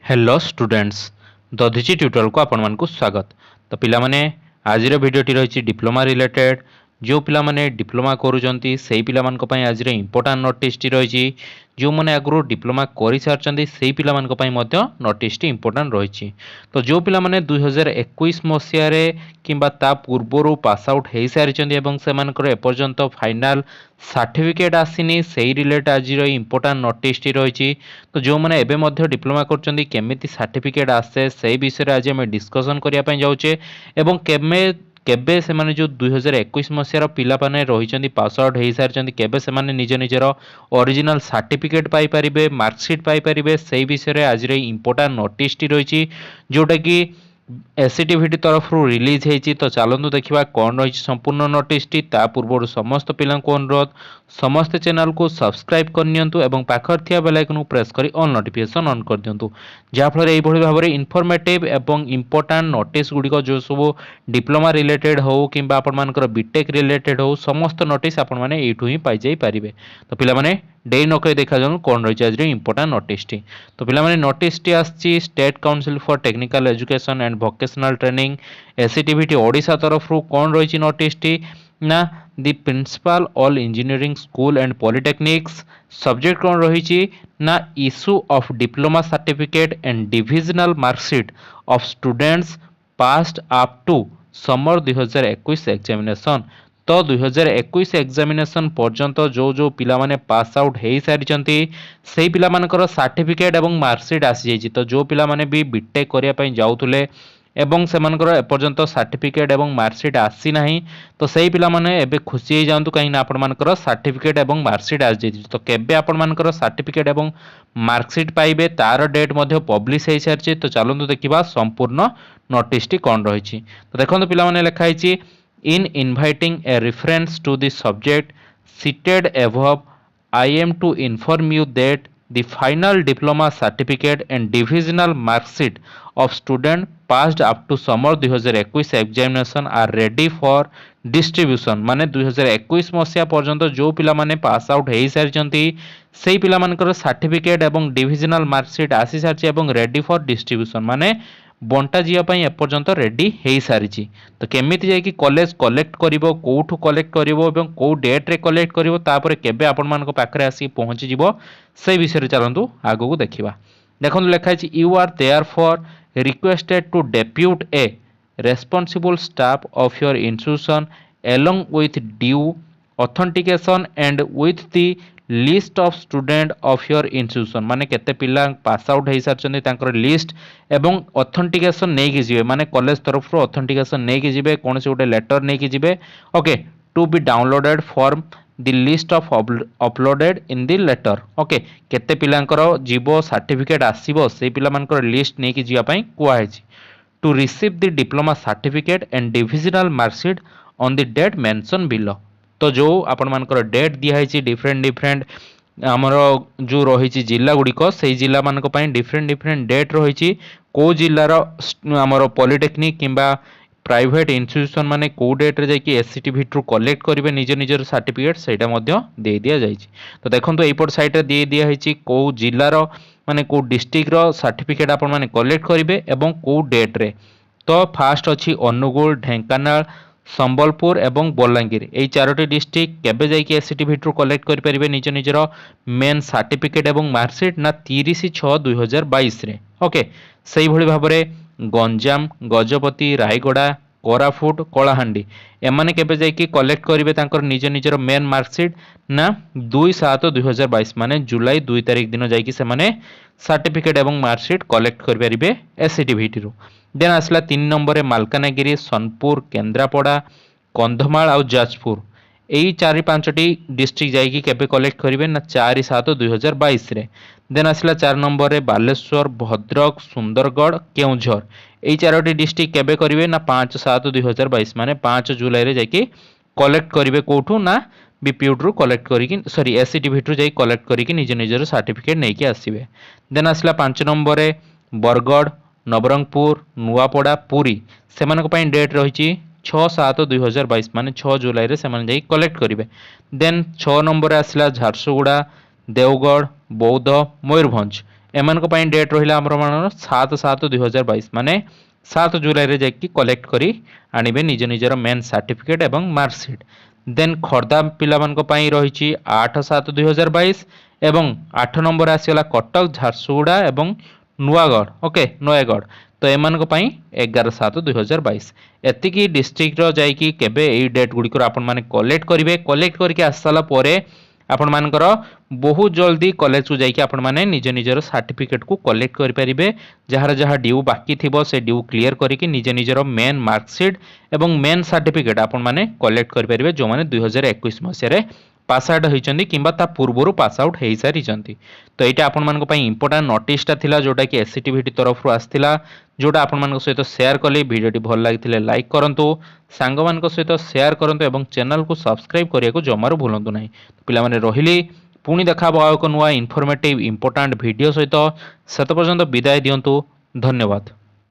Hello students Dadhichi tutorial को आपण मानकु स्वागत। तो पिला माने आज भिडियोटी रही डिप्लोमा रिलेटेड जो पिला माने डिप्लोमा करूचंती सेही पिला मानक पई आज इंपोर्टेंट नोटिस टी रही जो मैंने आगु डिप्लोमा कर सारी से पिला मानक पई मध्य नोटिस टी इंपोर्टेंट रही। तो जो पिला माने 2021 मसीह किंबा ता पूर्वरु पास आउट हो सारी से एपर्यंत फाइनाल सर्टिफिकेट आसीनी से रिलेटेड आज इंपोर्टेंट नोटिस टी रही। तो जो मैंने एबे मध्य डिप्लोमा करचंदी केमिति सर्टिफिकेट आसे से विषय आज आम डिस्कसन करने जाऊे एवं केबे से माने जो 2021 मसीहार पिला पाने रही पास आउट हो सारी केबे से माने निज निजर ओरिजिनल सर्टिफिकेट पाई परिबे मार्कशीट पाई परिबे से विषय आज इंपोर्टेंट नोटिस टी रही जोटा कि एससीटीवीटी तरफ रिलीज होती। तो चलतु देखा कौन रही संपूर्ण नोटिस टी ता पूर्व समस्त पिला अनुरोध समस्त चैनल को सब्सक्राइब करनियंतु एवं पाखर थिया बेल आइकन प्रेस करी ऑल नोटिफिकेशन ऑन कर दियंतु जहाँफल यह भाव में इनफॉर्मेटिव एवं इंपोर्टेंट नोटिस गुड़िक जो सब डिप्लोमा रिलेटेड हो कि बीटेक रिलेटेड हो समस्त नोटिस आपण मैंने यूँ ही पाई पारे। तो पिला डे नक देखा जाऊँ कौन रही आज इंपोर्टेंट नोटिस टी। तो पिला नोटिस टी आसी state council for technical education and vocational training SCTVT Odisha तरफ कौन रही नोटिस टी ना the principal all engineering school and polytechnics subject कौन रही ना issue of diploma certificate and divisional marksheet of students passed up to summer 2021 examination. तो 2021 examination पर्यंत जो जो पिला माने पास आउट हो सारी से पिला मानकर सर्टिफिकेट एवं मार्कशीट आसी जाइए। तो जो पिला माने भी बीटेक करने जाऊले एवं से एपर्यंत सर्टिफिकेट एवं मार्कशीट आसी ना तो सही पिला माने एबे खुशी हो जातु कहीं आपण मानकर सर्टिफिकेट एवं मार्कशीट आसी जाइए। तो केबे आपण मानकर सर्टिफिकेट एवं मार्कशीट पाइबे तार डेट मध्य पब्लिश हो सारी। तो चलतु देखा संपूर्ण नोटिस टी कौन रही। तो देखो पिला माने लिखाई in inviting a reference to the subject cited above I am to inform you that the final diploma certificate and divisional mark sheet of student passed up to summer 2021 examination are ready for distribution। माने 2021 मसीहा पर्यंत जो पिला माने pass out हो सारी से पिला मानकर सर्टिफिकेट एवं डिविजनल मार्कशीट आसी सारी एवं रेडी फॉर डिस्ट्रीब्यूशन माने बंटा जावाई एपर्यंत रेडी हो सारी। तो केमिति जाइए कॉलेज कलेक्ट करिवो कोठु कलेक्ट करिवो एवं को डेट रे कलेक्ट करिवो तापर केबे आपण मानको पाखरे आसी पहुंची जिवो से विषय चलतु आगु देखिबा। देखो लिखाई you are therefore requested to depute a responsible staff of your institution along with due authentication and with the list of student of your institution माने केते पिला पास आउट हो सारी तांकर लिस्ट एवं ऑथेंटिकेशन नहीं कि जिवे माने कॉलेज तरफ ऑथेंटिकेशन नहीं कि जिवे कौन से गोटे लेटर नहीं कि जिवे okay to be downloaded from the list of uploaded in the letter okay केते पिलांकर जीवो सर्टिफिकेट आसीबो से पिला मानकर लिस्ट नहीं कि जिया पई कुआ हेछि to receive the diploma certificate and divisional marksheet on the date mentioned below. तो जो आपण मानकर डेट दिखाई डिफरेंट आमर जो रही जिला गुड़िक से जिला मान डिफरेंट डेट रही कौ जिलार आमर पॉलिटेक्निक किंबा प्राइवेट इंस्टीट्यूशन माने कौ डेट रे जाकि एससीटीवीटी रु कलेक्ट करेंगे निज निजर सर्टिफिकेट सेटा दे दिया जाए। तो देखो एपट साइड दे दिखाई कौ जिलार माने कौ डिस्ट्रिक्ट रो सर्टिफिकेट आपण माने कलेक्ट करेंगे एवं कौ डेट रे। तो फास्ट अच्छी अनुगुल ढेंकानाल संबलपुर एवं बलांगीर यही चारोटी डिस्ट्रिक्ट केबे जाइए एससीटीवीटी कलेक्ट करेंगे निज निजर मेन सर्टिफिकेट एवं मार्कशीट ना 30/6/2022 रे ओके से भाव में गंजाम गजपति रायगड़ा कोरापुट कलाहांडी एमाने केबे जाइए कलेक्ट करेंगे तांकर निज निजर मेन मार्कशीट ना 2/7/2022 माने जुलाई 2 तारिख दिन जाइए से सर्टिफिकेट एवं मार्कशीट कलेक्ट करेंगे एससीटीवीटी रु। देन आसला 3 नंबर मालकानगिरी सोनपुर केन्द्रापड़ा कंधमाल आउ जाजपुर यही 4-5टी डिस्ट्रिक्ट जाइए केबे कलेक्ट करेंगे ना 4/7/2022 रे। देन आसला 4 नंबर बालेश्वर भद्रक सुंदरगढ़ केउझर यही 4टी डिस्ट्रिक्ट केबे करेंगे ना 5/7/2022 माने 5 जुलाई रे जाइए कलेक्ट करेंगे कौटू ना बीपीयूटी रु कलेक्ट करी सॉरी एससीटीवीटी रु जाई कलेक्ट करी निज निजर सर्टिफिकेट नहीं आसवे। देन आसला 5 नंबर बरगढ़ नवरंगपुर नुआपड़ा पुरी से डेट रही 6/7/2022 माने 6 जुलाई रे से जाई कलेक्ट करेंगे। देन 6 नंबर आसला झारसुगुड़ा देवगढ़ बौद्ध मयूरभंज एमान डेट रहा आमर मान 7/7/2022 माने 7 जुलाई रे जाकि कलेक्ट करी आनिबे निज निजर मेन सर्टिफिकेट एवं मार्कशीट। देन खर्दा पिला रही 8/7/2022 एवं 8 नंबर आसीगला कटक झारसुगुड़ा एवं नुआगढ़ ओके नयगढ़ तो एमान 11/7/2022 एतिकी डिस्ट्रिक्ट जाइकी केबे एई डेट गुड़िक आपण माने कलेक्ट करेंगे। कलेक्ट करके आसाला परे आपण मानकर बहुत जल्दी कॉलेज को जाइए आपण माने निज निजर सर्टिफिकेट को कलेक्ट करि परिबे। जहार जहार ड्यू बाकी थिबो से ड्यू क्लियर करिकि निज निजर मेन मार्कशीट एवं मेन सर्टिफिकेट आपण माने कलेक्ट करि परिबे जो माने 2021 मसिया रे पास आउट होइचंदी किंबा ता पूर्वरु पास आउट हेइ सारिचंदी। तो एटा आपण मानको पई इंपोर्टेंट नोटिसटा थिला जोटा कि एससीटीवीटी तरफ रु आस्थिला जोटा आपण मानको सहित शेयर कली। भिडियोटी भल लागिथिले लाइक करंतु सांग मानको सहित शेयर करंतु एवं चैनल को सब्सक्राइब करिया को जमारो भूलंतु नाही। पिला माने रहिली पुणी देखा एक नुआ इनफॉर्मेटिव इंपोर्टेंट वीडियो सहित सेत पर्यंत विदाय दियंतु। धन्यवाद।